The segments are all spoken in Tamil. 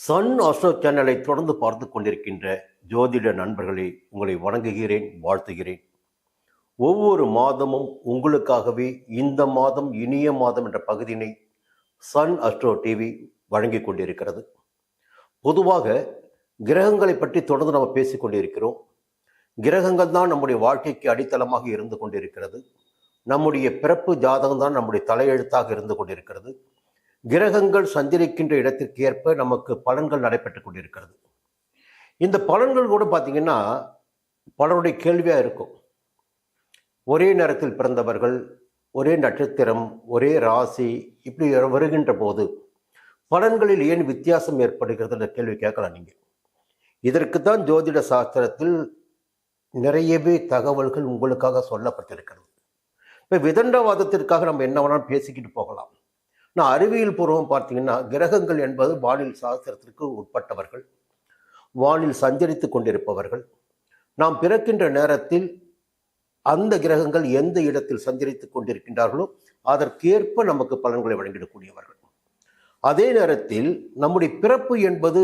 சன் ஆஸ்ட்ரோ சேனலை தொடர்ந்து பார்த்து கொண்டிருக்கின்ற ஜோதிட நண்பர்களே, உங்களை வணங்குகிறேன், வாழ்த்துகிறேன். ஒவ்வொரு மாதமும் உங்களுக்காகவே இந்த மாதம் இனிய மாதம் என்ற பகுதியினை சன் ஆஸ்ட்ரோ டிவி வழங்கி கொண்டிருக்கிறது. பொதுவாக கிரகங்களை பற்றி தொடர்ந்து நம்ம பேசிக் கொண்டிருக்கிறோம். கிரகங்கள் தான் நம்முடைய வாழ்க்கைக்கு அடித்தளமாக இருந்து கொண்டிருக்கிறது. நம்முடைய பிறப்பு ஜாதகம் தான் நம்முடைய தலையெழுத்தாக இருந்து கொண்டிருக்கிறது. கிரகங்கள் சஞ்சரிக்கின்ற இடத்திற்கு ஏற்ப நமக்கு பலன்கள் நடைபெற்றுக் கொண்டிருக்கிறது. இந்த பலன்கள் கூட பார்த்தீங்கன்னா பலருடைய கேள்வியாக இருக்கும். ஒரே நேரத்தில் பிறந்தவர்கள், ஒரே நட்சத்திரம், ஒரே ராசி, இப்படி வருகின்ற போது பலன்களில் ஏன் வித்தியாசம் ஏற்படுகிறது என்ற கேள்வி கேட்கலாம். நீங்கள் இதற்கு தான் ஜோதிட சாஸ்திரத்தில் நிறையவே தகவல்கள் உங்களுக்காக சொல்லப்பட்டிருக்கிறது. இப்போ விதண்டவாதத்திற்காக நம்ம என்ன வேணாலும் பேசிக்கிட்டு போகலாம். நான் அறிவியல் பூர்வம் பார்த்தீங்கன்னா கிரகங்கள் என்பது வானில் சாஸ்திரத்திற்கு உட்பட்டவர்கள், வானில் சஞ்சரித்து கொண்டிருப்பவர்கள். நாம் பிறக்கின்ற நேரத்தில் அந்த கிரகங்கள் எந்த இடத்தில் சஞ்சரித்து கொண்டிருக்கின்றார்களோ அதற்கேற்ப நமக்கு பலன்களை வழங்கிடக்கூடியவர்கள். அதே நேரத்தில் நம்முடைய பிறப்பு என்பது,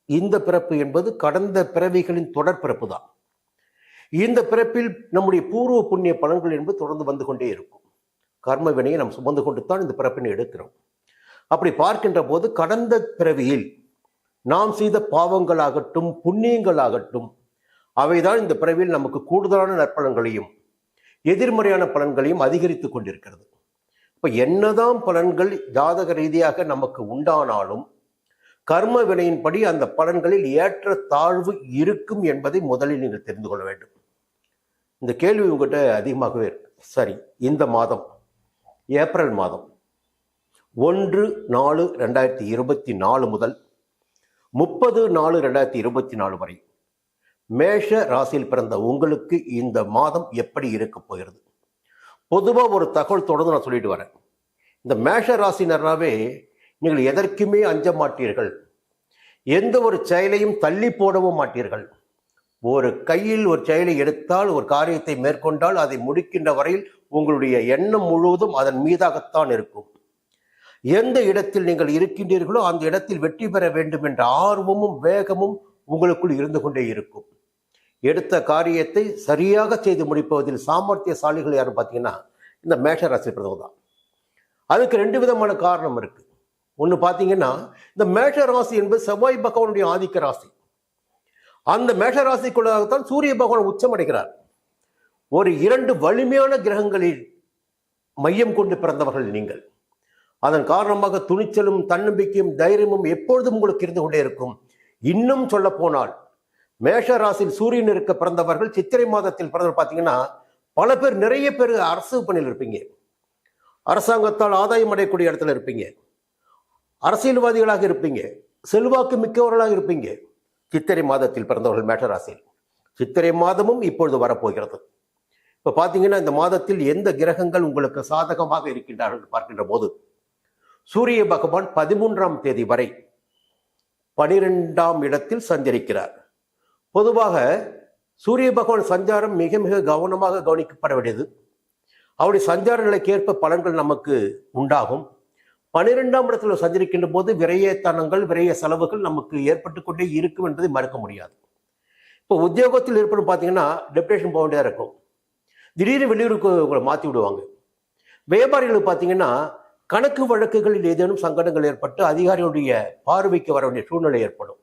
இந்த பிறப்பு என்பது கடந்த பிறவிகளின் தொடர் பிறப்பு தான். இந்த பிறப்பில் நம்முடைய பூர்வ புண்ணிய பலன்கள் என்பது தொடர்ந்து வந்து கொண்டே இருக்கும். கர்ம வினையை நாம் சுமந்து கொண்டு தான் இந்த பிறப்பினை எடுக்கிறோம். அப்படி பார்க்கின்ற போது கடந்த பிறவியில் நாம் செய்த பாவங்களாகட்டும் புண்ணியங்களாகட்டும் அவைதான் இந்த பிறவியில் நமக்கு கூடுதலான நற்பலன்களையும் எதிர்மறையான பலன்களையும் அதிகரித்து கொண்டிருக்கிறது. இப்போ என்னதான் பலன்கள் ஜாதக ரீதியாக நமக்கு உண்டானாலும் கர்ம வினையின்படி அந்த பலன்களில் ஏற்ற தாழ்வு இருக்கும் என்பதை முதலில் நீங்கள் தெரிந்து கொள்ள வேண்டும். இந்த கேள்வி உங்கள்கிட்ட அதிகமாகவே இருக்கு. சரி, இந்த மாதம் ஏப்ரல் மாதம் 1/4/2024 முதல் 30/4/2024 வரை மேஷ ராசியில் பிறந்த உங்களுக்கு இந்த மாதம் எப்படி இருக்க போகிறது? பொதுவாக ஒரு தகவல் தொடர்ந்து நான் சொல்லிட்டு வரேன். இந்த மேஷ ராசினராகவே நீங்கள் எதற்குமே அஞ்ச மாட்டீர்கள். எந்த ஒரு செயலையும் தள்ளி போடவும் மாட்டீர்கள். ஒரு கையில் ஒரு செயலை எடுத்தால், ஒரு காரியத்தை மேற்கொண்டால் அதை முடிக்கின்ற வரையில் உங்களுடைய எண்ணம் முழுவதும் அதன் மீதாகத்தான் இருக்கும். எந்த இடத்தில் நீங்கள் இருக்கின்றீர்களோ அந்த இடத்தில் வெற்றி பெற வேண்டும் என்ற ஆர்வமும் வேகமும் உங்களுக்குள் இருந்து கொண்டே இருக்கும். எடுத்த காரியத்தை சரியாக செய்து முடிப்பதில் சாமர்த்தியசாலிகள் யாரும் பார்த்தீங்கன்னா இந்த மேஷ ராசி பிறந்தவங்க தான். அதுக்கு 2 விதமான காரணம் இருக்கு. ஒன்று பார்த்தீங்கன்னா, இந்த மேஷ ராசி என்பது செவ்வாய் பகவானுடைய ஆதிக்க ராசி. அந்த மேஷ ராசிக்குள்ளாகத்தான் சூரிய பகவான் உச்சம் அடைகிறார். ஒரு 2 வலிமையான கிரகங்களில் மையம் கொண்டு பிறந்தவர்கள் நீங்கள். அதன் காரணமாக துணிச்சலும் தன்னம்பிக்கையும் தைரியமும் எப்பொழுதும் உங்களுக்கு இருந்து கொண்டே இருக்கும். இன்னும் சொல்ல போனால் மேஷ ராசியில் சூரியன் இருக்க பிறந்தவர்கள் சித்திரை மாதத்தில் பிறந்தவர் பார்த்தீங்கன்னா பல பேர், நிறைய பேர் அரசு பணியில் இருப்பீங்க. அரசாங்கத்தால் ஆதாயம் அடையக்கூடிய இடத்துல இருப்பீங்க. அரசியல்வாதிகளாக இருப்பீங்க. செல்வாக்கு மிக்கவர்களாக இருப்பீங்க. சித்திரை மாதத்தில் பிறந்தவர்கள் மேஷ ராசியில். சித்திரை மாதமும் இப்பொழுது வரப்போகிறது. இப்போ பார்த்தீங்கன்னா இந்த மாதத்தில் எந்த கிரகங்கள் உங்களுக்கு சாதகமாக இருக்கின்றார்கள் பார்க்கின்ற போது சூரிய பகவான் 13ஆம் தேதி வரை 12ஆம் இடத்தில் சஞ்சரிக்கிறார். பொதுவாக சூரிய பகவான் சஞ்சாரம் மிக மிக கவனமாக கவனிக்கப்பட வேண்டியது. அவருடைய சஞ்சார நிலைக்கு ஏற்ப பலன்கள் நமக்கு உண்டாகும். 12ஆம் இடத்துல சஞ்சரிக்கின்ற போது விரயத்தனங்கள், விரய செலவுகள் நமக்கு ஏற்பட்டு கொண்டே இருக்கும் என்பதை மறுக்க முடியாது. இப்போ உத்தியோகத்தில் இருப்பது பார்த்தீங்கன்னா டெப்டேஷன் போக வேண்டியதாக இருக்கும். திடீர்னு வெளியூருக்கு உங்களை மாற்றி விடுவாங்க. வியாபாரிகளுக்கு பார்த்தீங்கன்னா கணக்கு வழக்குகளில் ஏதேனும் சங்கடங்கள் ஏற்பட்டு அதிகாரிகளுடைய பார்வைக்கு வர வேண்டிய சூழ்நிலை ஏற்படும்.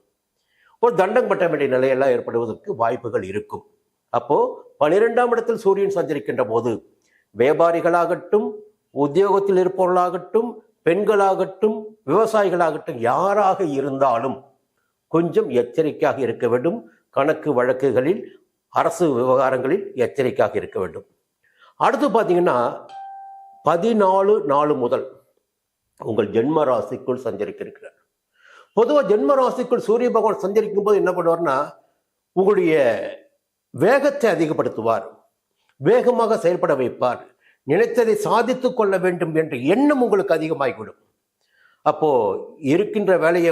ஒரு தண்டம் கட்ட வேண்டிய நிலையெல்லாம் ஏற்படுவதற்கு வாய்ப்புகள் இருக்கும். அப்போ 12ஆம் இடத்தில் சூரியன் சஞ்சரிக்கின்ற போது வியாபாரிகளாகட்டும், உத்தியோகத்தில் இருப்பவர்களாகட்டும், பெண்களாகட்டும், விவசாயிகளாகட்டும், யாராக இருந்தாலும் கொஞ்சம் எச்சரிக்கையாக இருக்க வேண்டும். கணக்கு வழக்குகளில், அரசு விவகாரங்களில் எச்சரிக்கையாக இருக்க வேண்டும். அடுத்து பார்த்தீங்கன்னா 14/4 முதல் உங்கள் ஜென்ம ராசிக்குள் சஞ்சரிக்க இருக்கிறார். பொதுவாக ஜென்ம ராசிக்குள் சூரிய பகவான் சஞ்சரிக்கும் போது என்ன பண்ணுவார்னா உங்களுடைய வேகத்தை அதிகப்படுத்துவார், வேகமாக செயல்பட வைப்பார். நினைத்ததை சாதித்து கொள்ள வேண்டும் என்ற எண்ணம் உங்களுக்கு அதிகமாகிவிடும். அப்போ இருக்கின்ற வேலையை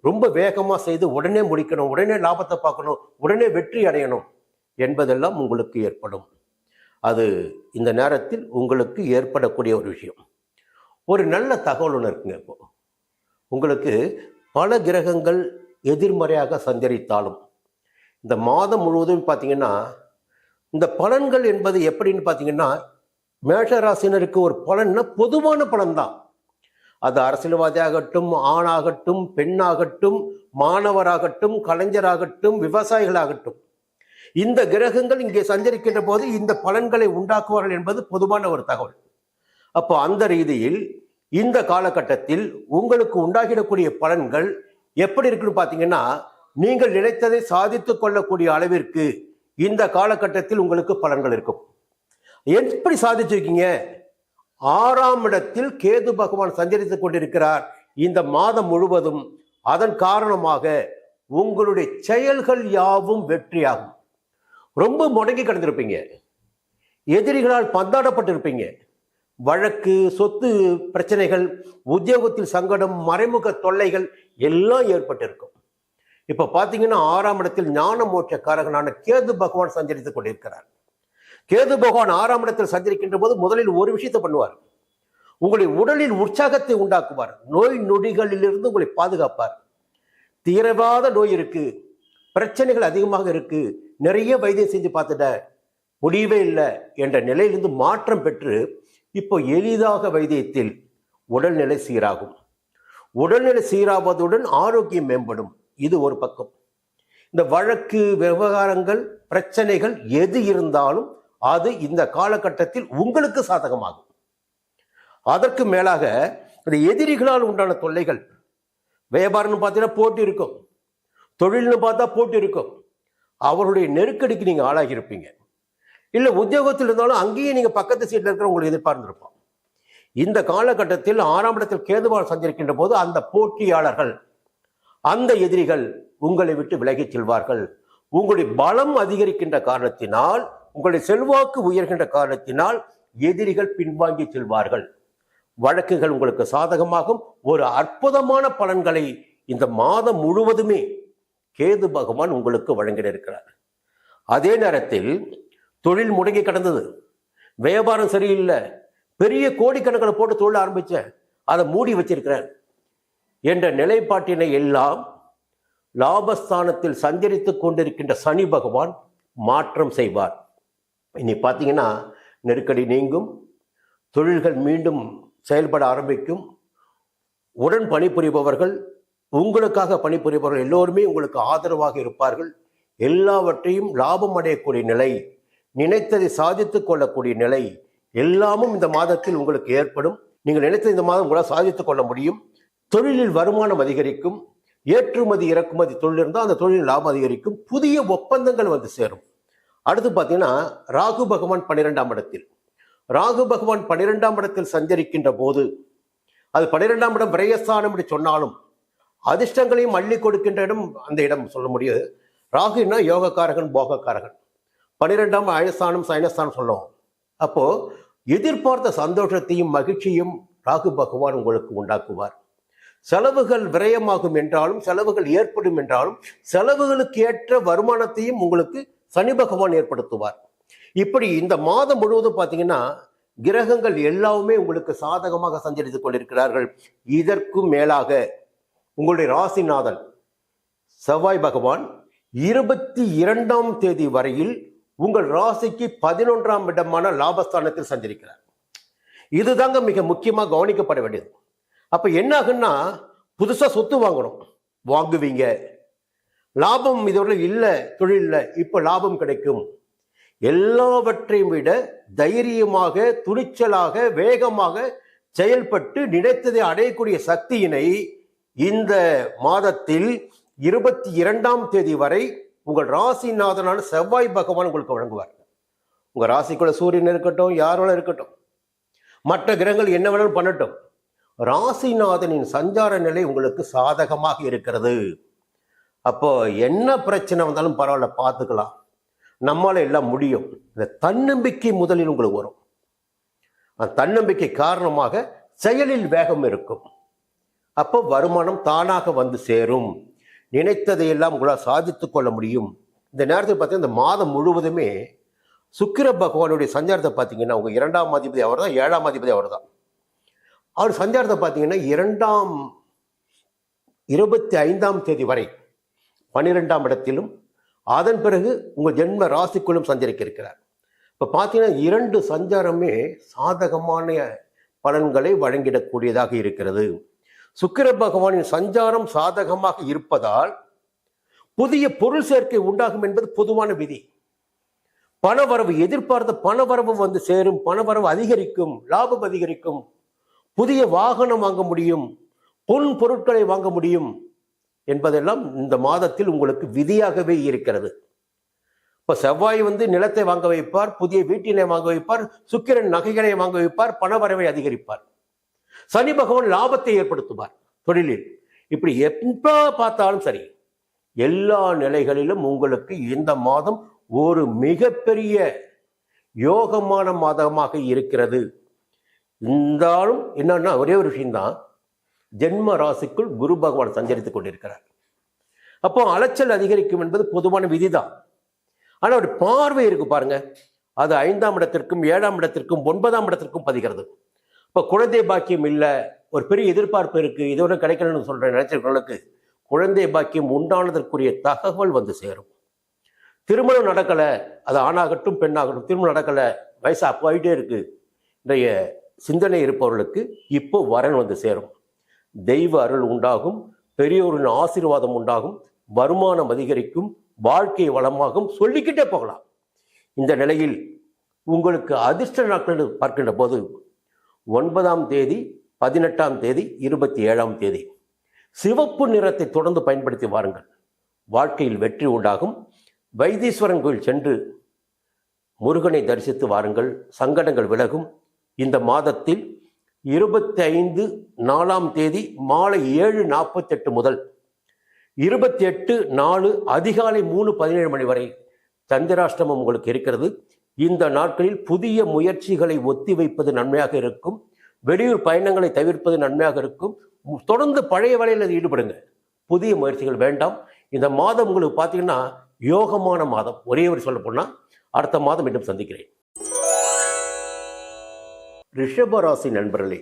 ரொம்ப வேகமா செய்து உடனே முடிக்கணும், உடனே லாபத்தை பார்க்கணும், உடனே வெற்றி அடையணும் என்பதெல்லாம் உங்களுக்கு ஏற்படும். அது இந்த நேரத்தில் உங்களுக்கு ஏற்படக்கூடிய ஒரு விஷயம். ஒரு நல்ல தகவல் ஒன்று இருக்குங்க. இப்போ உங்களுக்கு பல கிரகங்கள் எதிர்மறையாக சஞ்சரித்தாலும் இந்த மாதம் முழுவதும் பார்த்தீங்கன்னா இந்த பலன்கள் என்பது எப்படின்னு பார்த்தீங்கன்னா மேஷராசினருக்கு ஒரு பலன்னா பொதுவான பலன் தான். அது அரசியல்வாதியாகட்டும், ஆணாகட்டும், பெண்ணாகட்டும், மாணவராகட்டும், கலைஞராகட்டும், விவசாயிகளாகட்டும், இந்த கிரகங்கள் இங்கே சஞ்சரிக்கின்ற போது இந்த பலன்களை உண்டாக்குவார்கள் என்பது பொதுவான ஒரு தகவல். அப்போ அந்த ரீதியில் இந்த காலகட்டத்தில் உங்களுக்கு உண்டாகிடக்கூடிய பலன்கள் எப்படி இருக்குன்னு பார்த்தீங்கன்னா நீங்கள் நினைத்ததை சாதித்துக் கொள்ளக்கூடிய அளவிற்கு இந்த காலகட்டத்தில் உங்களுக்கு பலன்கள் இருக்கும். எப்படி சாதிச்சிருக்கீங்க? 6ஆம் இடத்தில் கேது பகவான் சஞ்சரித்துக் கொண்டிருக்கிறார் இந்த மாதம் முழுவதும். அதன் காரணமாக உங்களுடைய செயல்கள் யாவும் வெற்றியாகும். ரொம்ப முடங்கி கிடந்திருப்பீங்க, எதிரிகளால் பந்தாடப்பட்டிருப்பீங்க, வழக்கு, சொத்து பிரச்சனைகள், உத்தியோகத்தில் சங்கடம், மறைமுக தொல்லைகள் எல்லாம் ஏற்பட்டிருக்கும். இப்ப பாத்தீங்கன்னா 6ஆம் இடத்தில் ஞான மோட்சக்காரகனான கேது பகவான் சஞ்சரித்துக் கொண்டிருக்கிறார். கேது பகவான் 6ஆம் இடத்தில் சஞ்சரிக்கின்ற போது முதலில் ஒரு விஷயத்தை பண்ணுவார். உங்களுடைய உடலில் உற்சாகத்தை உண்டாக்குவார். நோய் நொடிகளிலிருந்து உங்களை பாதுகாப்பார். தீவிரவாத நோய் இருக்கு, பிரச்சனைகள் அதிகமாக இருக்கு, நிறைய வைத்தியம் செஞ்சு பார்த்துட்ட முடியவே இல்லை என்ற நிலையிலிருந்து மாற்றம் பெற்று இப்போ எளிதாக வைத்தியத்தில் உடல்நிலை சீராகும். உடல்நிலை சீராவதுடன் ஆரோக்கியம் மேம்படும். இது ஒரு பக்கம். இந்த வழக்கு, விவகாரங்கள், பிரச்சனைகள் எது இருந்தாலும் அது இந்த காலகட்டத்தில் உங்களுக்கு சாதகமாகும். அதற்கு மேலாக இந்த எதிரிகளால் உண்டான தொல்லைகள், வியாபாரம்னு பார்த்தீங்கன்னா போட்டி இருக்கும், தொழில்னு பார்த்தா போட்டி இருக்கும், அவருடைய நெருக்கடிக்கு நீங்க ஆளாகி இருப்பீங்க. இல்லை உத்தியோகத்தில் இருந்தாலும் அங்கேயும் நீங்க பக்கத்து சீட்டில் இருக்கிற உங்களை எதிர்பார்த்திருப்போம். இந்த காலகட்டத்தில் 6ஆம் இடத்தில் கேதுவால் சஞ்சரிக்கின்ற போது அந்த போட்டியாளர்கள், அந்த எதிரிகள் உங்களை விட்டு விலகிச் செல்வார்கள். உங்களுடைய பலம் அதிகரிக்கின்ற காரணத்தினால், உங்களுடைய செல்வாக்கு உயர்கின்ற காரணத்தினால் எதிரிகள் பின்வாங்கி செல்வார்கள். வழக்குகள் உங்களுக்கு சாதகமாகும். ஒரு அற்புதமான பலன்களை இந்த மாதம் முழுவதுமே கேது பகவான் உங்களுக்கு வழங்கிட இருக்கிறார். அதே நேரத்தில் தொழில் முடங்கி கிடந்தது, வியாபாரம் சரியில்லை, பெரிய கோடிக்கணக்கில் போட்டு தொழில் ஆரம்பிச்ச, அதை மூடி வச்சிருக்கிறேன் என்ற நிலைப்பாட்டினை எல்லாம் லாபஸ்தானத்தில் சஞ்சரித்துக் கொண்டிருக்கின்ற சனி பகவான் மாற்றம் செய்வார். இனி பார்த்தீங்கன்னா நெருக்கடி நீங்கும், தொழில்கள் மீண்டும் செயல்பட ஆரம்பிக்கும். உடன் பணிபுரிபவர்கள், உங்களுக்காக பணிபுரிபவர்கள் எல்லோருமே உங்களுக்கு ஆதரவாக இருப்பார்கள். எல்லாவற்றையும் லாபம் அடையக்கூடிய நிலை, நினைத்ததை சாதித்துக் கொள்ளக்கூடிய நிலை எல்லாமும் இந்த மாதத்தில் உங்களுக்கு ஏற்படும். நீங்கள் நினைத்த இந்த மாதம் உங்களால் சாதித்துக் கொள்ள முடியும். தொழிலில் வருமானம் அதிகரிக்கும். ஏற்றுமதி இறக்குமதி தொழில் இருந்தால் அந்த தொழிலில் லாபம் அதிகரிக்கும். புதிய ஒப்பந்தங்கள் வந்து சேரும். அடுத்து பார்த்தீங்கன்னா ராகு பகவான் 12ஆம் இடத்தில், ராகு பகவான் 12ஆம் இடத்தில் சஞ்சரிக்கின்ற போது, அது 12ஆம் இடம் விரயஸ்தானம் என்று சொன்னாலும் அதிர்ஷ்டங்களையும் அள்ளி கொடுக்கின்ற இடம் அந்த இடம் சொல்ல முடியாது. ராகுன்னா யோகக்காரகன், போகக்காரகன். 12ஆம் அயஸ்தானம், சயனஸ்தானம் சொல்லுவோம். அப்போ எதிர்பார்த்த சந்தோஷத்தையும் மகிழ்ச்சியும் ராகு பகவான் உங்களுக்கு உண்டாக்குவார். செலவுகள் விரயமாகும் என்றாலும், செலவுகள் ஏற்படும் என்றாலும், செலவுகளுக்கு ஏற்ற வருமானத்தையும் உங்களுக்கு சனி பகவான் ஏற்படுத்துவார். இப்படி இந்த மாதம் முழுவதும் பார்த்தீங்கன்னா கிரகங்கள் எல்லாமே உங்களுக்கு சாதகமாக சஞ்சரித்துக் கொண்டிருக்கிறார்கள். இதற்கும் மேலாக உங்களுடைய ராசிநாதன் செவ்வாய் பகவான் 22ஆம் தேதி வரையில் உங்கள் ராசிக்கு 11ஆம் இடமான லாபஸ்தானத்தில் சஞ்சரிக்கிறார். இதுதாங்க மிக முக்கியமாக கவனிக்கப்பட வேண்டியது. அப்ப என்ன ஆகுன்னா, புதுசா சொத்து வாங்குவீங்க, லாபம் இதோட இல்லை, தொழில் இப்ப லாபம் கிடைக்கும். எல்லாவற்றையும் விட தைரியமாக, துணிச்சலாக, வேகமாக செயல்பட்டு நினைத்ததை அடையக்கூடிய சக்தியினை இந்த மாதத்தில் 22ஆம் தேதி வரை உங்கள் ராசிநாதனான செவ்வாய் பகவான் உங்களுக்கு வழங்குவார். உங்க ராசிக்குள்ள சூரியன் இருக்கட்டும், யாரோட இருக்கட்டும், மற்ற கிரகங்கள் என்ன வேணாலும் பண்ணட்டும், ராசிநாதனின் சஞ்சார நிலை உங்களுக்கு சாதகமாக இருக்கிறது. அப்போ என்ன பிரச்சனை வந்தாலும் பரவாயில்ல, பார்த்துக்கலாம், நம்மளால எல்லாம் முடியும். இந்த தன்னம்பிக்கை முதலில் உங்களுக்கு வரும். அந்த தன்னம்பிக்கை காரணமாக செயலில் வேகம் இருக்கும். அப்போ வருமானம் தானாக வந்து சேரும். நினைத்ததையெல்லாம் உங்களால் சாதித்துக் கொள்ள முடியும். இந்த நேரத்தில் பார்த்தீங்கன்னா இந்த மாதம் முழுவதுமே சுக்கிர பகவானுடைய சஞ்சாரத்தை பார்த்தீங்கன்னா, உங்க 2ஆம் அதிபதி அவர் தான், 7ஆம் அதிபதி அவர் தான். அவர் சஞ்சாரத்தை பார்த்தீங்கன்னா 25ஆம் தேதி வரை 12ஆம் இடத்திலும், அதன் பிறகு உங்கள் ஜென்ம ராசிக்குள்ளும் சஞ்சரிக்க இருக்கிறார். இப்போ பார்த்தீங்கன்னா 2 சஞ்சாரமே சாதகமான பலன்களை வழங்கிடக்கூடியதாக இருக்கிறது. சுக்கிர பகவானின் சஞ்சாரம் சாதகமாக இருப்பதால் புதிய பொருள் சேர்க்கை உண்டாகும் என்பது பொதுவான விதி. பணவரவு, எதிர்பார்த்த பணவரவு வந்து சேரும், பணவரவு அதிகரிக்கும், லாபம் அதிகரிக்கும், புதிய வாகனம் வாங்க முடியும், பொன் பொருட்களை வாங்க முடியும் என்பதெல்லாம் இந்த மாதத்தில் உங்களுக்கு விதியாகவே இருக்கிறது. இப்போ செவ்வாய் வந்து நிலத்தை வாங்க வைப்பார், புதிய வீட்டினை வாங்க வைப்பார், சுக்கிரன் நகைகளை வாங்க வைப்பார், பணவரவை அதிகரிப்பார். சனி பகவான் லாபத்தை ஏற்படுத்துவார் தொழிலில். இப்படி எப்ப பார்த்தாலும் சரி, எல்லா நிலைகளிலும் உங்களுக்கு இந்த மாதம் ஒரு மிகப்பெரிய யோகமான மாதமாக இருக்கிறது. இருந்தாலும் என்னன்னா ஒரே ஒரு விஷயம்தான், ஜென்ம ராசிக்குள் குரு பகவான் சஞ்சரித்துக் கொண்டிருக்கிறார். அப்போ அலைச்சல் அதிகரிக்கும் என்பது பொதுவான விதிதான். ஆனால் ஒரு பார்வை இருக்கு பாருங்க, அது 5ஆம் இடத்திற்கும் 7ஆம் இடத்திற்கும் 9ஆம் இடத்திற்கும் பதிகிறது. இப்போ குழந்தை பாக்கியம் இல்லை, ஒரு பெரிய எதிர்பார்ப்பு இருக்கு, இதோட கிடைக்கணும்னு சொல்ற நினைச்சவர்களுக்கு குழந்தை பாக்கியம் உண்டானதற்குரிய தகவல் வந்து சேரும். திருமணம் நடக்கலை, அது ஆணாகட்டும் பெண்ணாகட்டும், திருமணம் நடக்கலை, வயசு போயிட்டே இருக்கு, இன்றைய சிந்தனை இருப்பவர்களுக்கு இப்போ வரன் வந்து சேரும். தெய்வ அருள் உண்டாகும், பெரியோரின் ஆசீர்வாதம் உண்டாகும், வருமானம் அதிகரிக்கும், வாழ்க்கை வளமாகும், சொல்லிக்கிட்டே போகலாம். இந்த நிலையில் உங்களுக்கு அதிர்ஷ்ட நாட்கள் பார்க்கின்ற போது 9ஆம் தேதி, 18ஆம் தேதி, 27ஆம் தேதி சிவப்பு நிறத்தை தொடர்ந்து பயன்படுத்தி வாருங்கள். வாழ்க்கையில் வெற்றி உண்டாகும். வைத்தீஸ்வரன் கோயில் சென்று முருகனை தரிசித்து வாருங்கள், சங்கடங்கள் விலகும். இந்த மாதத்தில் 25 4ஆம் தேதி மாலை 7:48 முதல் 28 அதிகாலை 3:17 மணி வரை சந்திராஷ்டமம் உங்களுக்கு இருக்கிறது. இந்த நாட்களில் புதிய முயற்சிகளை ஒத்தி வைப்பது நன்மையாக இருக்கும். வெளியூர் பயணங்களை தவிர்ப்பது நன்மையாக இருக்கும். தொடர்ந்து பழைய வேலையில் ஈடுபடுங்க, புதிய முயற்சிகள் வேண்டாம். இந்த மாதம் உங்களுக்கு பார்த்தீங்கன்னா யோகமான மாதம். ஒரே ஒரு சொல்ல போனால் அடுத்த மாதம் மீண்டும் சந்திக்கிறேன். ரிஷபராசி நண்பர்களே,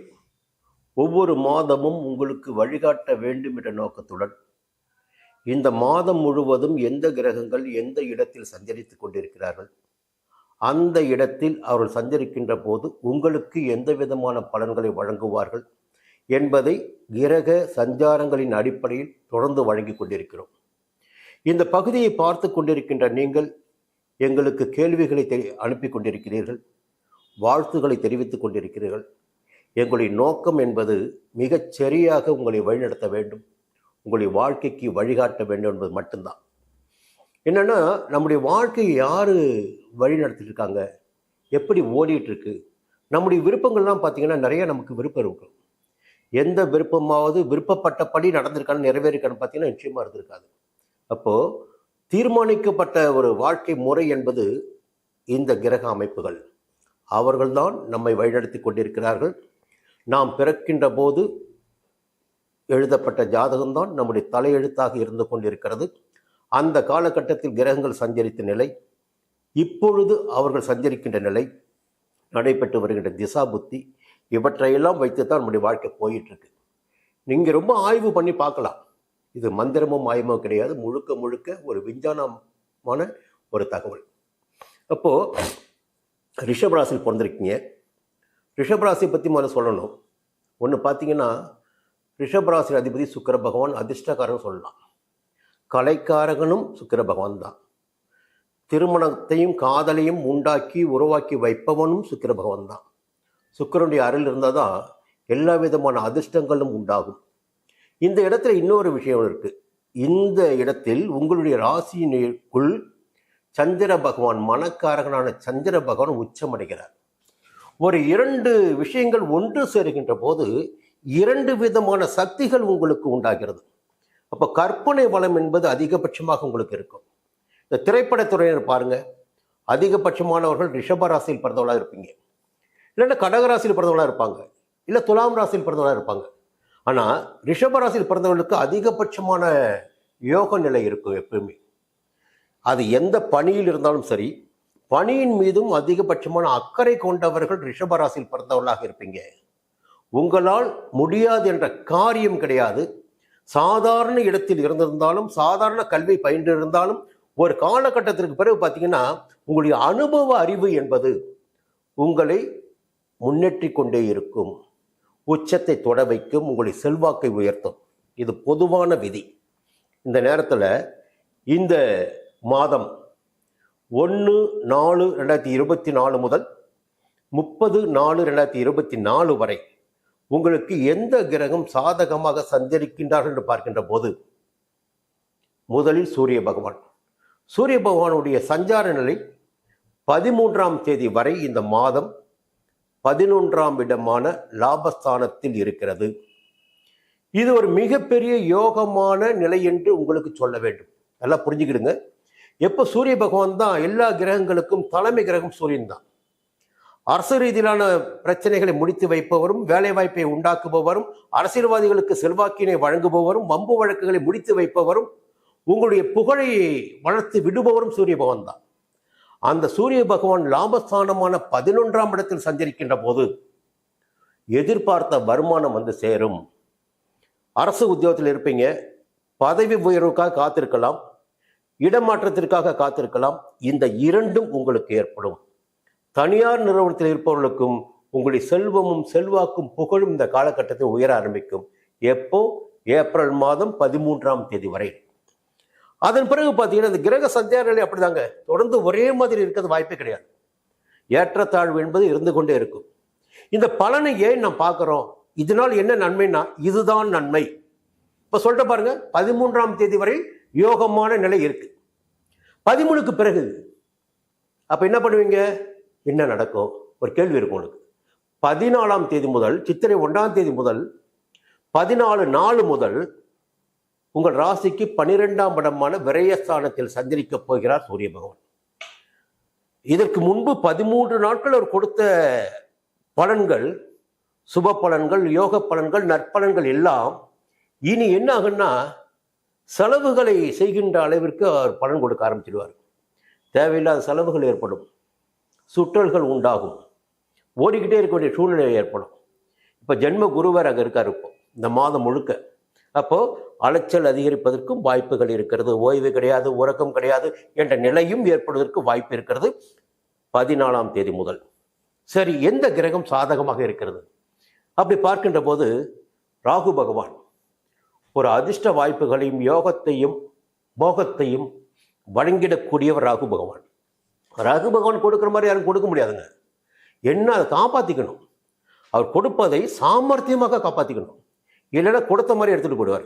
ஒவ்வொரு மாதமும் உங்களுக்கு வழிகாட்ட வேண்டும் என்ற நோக்கத்துடன் இந்த மாதம் முழுவதும் எந்த கிரகங்கள் எந்த இடத்தில் சஞ்சரித்துக் கொண்டிருக்கிறார்கள், அந்த இடத்தில் அவர்கள் சஞ்சரிக்கின்ற போது உங்களுக்கு எந்த விதமான பலன்களை வழங்குவார்கள் என்பதை கிரக சஞ்சாரங்களின் அடிப்படையில் தொடர்ந்து வழங்கி கொண்டிருக்கிறோம். இந்த பகுதியை பார்த்து கொண்டிருக்கின்ற நீங்கள் எங்களுக்கு கேள்விகளை அனுப்பி கொண்டிருக்கிறீர்கள், வாழ்த்துக்களை தெரிவித்துக் கொண்டிருக்கிறீர்கள். எங்களுடைய நோக்கம் என்பது மிகச் சரியாக உங்களை வழிநடத்த வேண்டும், உங்களுடைய வாழ்க்கைக்கு வழிகாட்ட வேண்டும் என்பது மட்டும்தான். என்னென்னா, நம்முடைய வாழ்க்கையை யார் வழி நடத்திட்டு இருக்காங்க, எப்படி ஓடிட்டு இருக்கு, நம்முடைய விருப்பங்கள்லாம் பார்த்தீங்கன்னா நிறைய நமக்கு விருப்பம் இருக்கும். எந்த விருப்பமாவது விருப்பப்பட்டபடி நடந்திருக்கான்னு நிறைவேறிக்கான்னு பார்த்தீங்கன்னா நிச்சயமாக இருந்திருக்காது. அப்போது தீர்மானிக்கப்பட்ட ஒரு வாழ்க்கை முறை என்பது இந்த கிரக அமைப்புகள், அவர்கள்தான் நம்மை வழிநடத்தி கொண்டிருக்கிறார்கள். நாம் பிறக்கின்ற போது எழுதப்பட்ட ஜாதகம்தான் நம்முடைய தலையெழுத்தாக இருந்து கொண்டிருக்கிறது. அந்த காலகட்டத்தில் கிரகங்கள் சஞ்சரித்த நிலை, இப்பொழுது அவர்கள் சஞ்சரிக்கின்ற நிலை, நடைபெற்று வருகின்ற திசா புத்தி, இவற்றையெல்லாம் வைத்துத்தான் நம்முடைய வாழ்க்கை போயிட்டு இருக்கு. நீங்கள் ரொம்ப ஆய்வு பண்ணி பார்க்கலாம். இது மந்திரமும் மாயமோ கிடையாது, முழுக்க முழுக்க ஒரு விஞ்ஞானமான ஒரு தகவல். அப்போது ரிஷபராசியில் பிறந்திருக்கீங்க. ரிஷபராசியை பற்றி முதல்ல சொல்லணும். ஒன்று பார்த்தீங்கன்னா, ரிஷபராசி அதிபதி சுக்கிர பகவான், அதிர்ஷ்டக்காரன் சொல்லலாம். கலைக்காரகனும் சுக்கிர பகவான் தான். திருமணத்தையும் காதலையும் உண்டாக்கி உருவாக்கி வைப்பவனும் சுக்கிர பகவான் தான். சுக்கிரனுடைய அருள் இருந்தால் தான் எல்லா விதமான அதிர்ஷ்டங்களும் உண்டாகும். இந்த இடத்துல இன்னொரு விஷயம் இருக்கு. இந்த இடத்தில் உங்களுடைய ராசியினுக்குள் சந்திர பகவான், மனக்காரகனான சந்திர பகவான் உச்சமடைகிறார். ஒரு 2 விஷயங்கள் ஒன்று சேருகின்ற போது 2 விதமான சக்திகள் உங்களுக்கு உண்டாகிறது. அப்போ கற்பனை வளம் என்பது அதிகபட்சமாக உங்களுக்கு இருக்கும். இந்த திரைப்படத்துறையினர் பாருங்க, அதிகபட்சமானவர்கள் ரிஷபராசியில் பிறந்தவர்களாக இருப்பீங்க, இல்லைன்னா கடகராசியில் பிறந்தவர்களாக இருப்பாங்க, இல்லை துலாம் ராசியில் பிறந்தவர்களாக இருப்பாங்க. ஆனால் ரிஷபராசியில் பிறந்தவர்களுக்கு அதிகபட்சமான யோக நிலை இருக்கும் எப்பவுமே. அது எந்த பணியில் இருந்தாலும் சரி, பணியின் மீதும் அதிகபட்சமான அக்கறை கொண்டவர்கள் ரிஷபராசியில் பிறந்தவர்களாக இருப்பீங்க. உங்களால் முடியாது என்ற காரியம் கிடையாது, சாதாரண இடத்தில் இருந்திருந்தாலும், சாதாரண கல்வி பயின்றிருந்தாலும், ஒரு காலகட்டத்திற்கு பிறகு பார்த்தீங்கன்னா உங்களுடைய அனுபவ அறிவு என்பது உங்களை முன்னேற்றி கொண்டே இருக்கும், உச்சத்தை தொட வைக்கும், உங்களுடைய செல்வாக்கை உயர்த்தும். இது பொதுவான விதி. இந்த நேரத்தில் இந்த மாதம் 1/4/2024 முதல் 30/4/2024 வரை உங்களுக்கு எந்த கிரகம் சாதகமாக சஞ்சரிக்கின்றார்கள் என்று பார்க்கின்ற போது, முதலில் சூரிய பகவான். சூரிய பகவானுடைய சஞ்சார நிலை 13ஆம் தேதி வரை இந்த மாதம் 11ஆம் இடமான லாபஸ்தானத்தில் இருக்கிறது. இது ஒரு மிகப்பெரிய யோகமான நிலை என்று உங்களுக்கு சொல்ல வேண்டும். நல்லா புரிஞ்சுக்கிடுங்க. எப்போ சூரிய பகவான் தான் எல்லா கிரகங்களுக்கும் தலைமை கிரகம் சூரியன் தான். அரசு ரீதியிலான பிரச்சனைகளை முடித்து வைப்பவரும், வேலை வாய்ப்பை உண்டாக்குபவரும், அரசியல்வாதிகளுக்கு செல்வாக்கினை வழங்குபவரும், வம்பு வழக்குகளை முடித்து வைப்பவரும், உங்களுடைய புகழை வளர்த்து விடுபவரும் சூரிய பகவான் தான். அந்த சூரிய பகவான் லாபஸ்தானமான 11ஆம் இடத்தில் சஞ்சரிக்கின்ற போது எதிர்பார்த்த வருமானம் வந்து சேரும். அரசு உத்தியோகத்தில் இருப்பீங்க, பதவி உயர்வுக்காக காத்திருக்கலாம், இடமாற்றத்திற்காக காத்திருக்கலாம். இந்த இரண்டும் உங்களுக்கு ஏற்படும். தனியார் நிறுவனத்தில் இருப்பவர்களுக்கும் உங்களுடைய செல்வமும் செல்வாக்கும் புகழும் இந்த காலகட்டத்தில் உயர ஆரம்பிக்கும். எப்போ? ஏப்ரல் மாதம் 13ஆம் தேதி வரை. அதன் பிறகு பார்த்தீங்கன்னா இந்த கிரக சஞ்சார நிலை அப்படிதாங்க, தொடர்ந்து ஒரே மாதிரி இருக்கிறது வாய்ப்பே கிடையாது. ஏற்றத்தாழ்வு என்பது இருந்து கொண்டே இருக்கும். இந்த பலனை ஏன் நாம் பார்க்குறோம்? இதனால் என்ன நன்மைனா இதுதான் நன்மை. இப்போ சொல்லிட்டு பாருங்க, 13ஆம் தேதி வரை யோகமான நிலை இருக்கு. 13க்கு பிறகு அப்போ என்ன பண்ணுவீங்க? என்ன நடக்கும்? ஒரு கேள்வி இருக்கும் உங்களுக்கு. 14ஆம் தேதி முதல், சித்திரை 1ஆம் தேதி முதல் 14 முதல் உங்கள் ராசிக்கு 12ஆம் இடமான விரயஸ்தானத்தில் சஞ்சரிக்கப் போகிறார் சூரிய பகவான். இதற்கு முன்பு 13 நாட்கள் அவர் கொடுத்த பலன்கள், சுப பலன்கள், யோக பலன்கள், நற்பலன்கள் எல்லாம் இனி என்ன ஆகுன்னா செலவுகளை செய்கின்ற அளவிற்கு அவர் பலன் கொடுக்க ஆரம்பிச்சிடுவார். தேவையில்லாத செலவுகள் ஏற்படும், சுற்றல்கள் உண்டாகும், ஓடிக்கிட்டே இருக்க வேண்டிய சூழ்நிலை ஏற்படும். இப்போ ஜென்ம குருவர் அங்கே இருக்கார் இப்போ இந்த மாதம் முழுக்க. அப்போ அலைச்சல் அதிகரிப்பதற்கும் வாய்ப்புகள் இருக்கிறது. ஓய்வு கிடையாது, உறக்கம் கிடையாது என்ற நிலையும் ஏற்படுவதற்கு வாய்ப்பு இருக்கிறது 14ஆம் தேதி முதல். சரி, எந்த கிரகம் சாதகமாக இருக்கிறது? அப்படி பார்க்கின்ற போது ராகு பகவான் ஒரு அதிர்ஷ்ட வாய்ப்புகளையும் யோகத்தையும் போகத்தையும் வழங்கிடக்கூடியவர் ராகு பகவான். ராகு பகவான் கொடுக்குற மாதிரி யாரும் கொடுக்க முடியாதுங்க. என்ன, அதை காப்பாற்றிக்கணும். அவர் கொடுப்பதை சாமர்த்தியமாக காப்பாற்றிக்கணும். இல்லைன்னா கொடுத்த மாதிரி எடுத்துகிட்டு போடுவார்.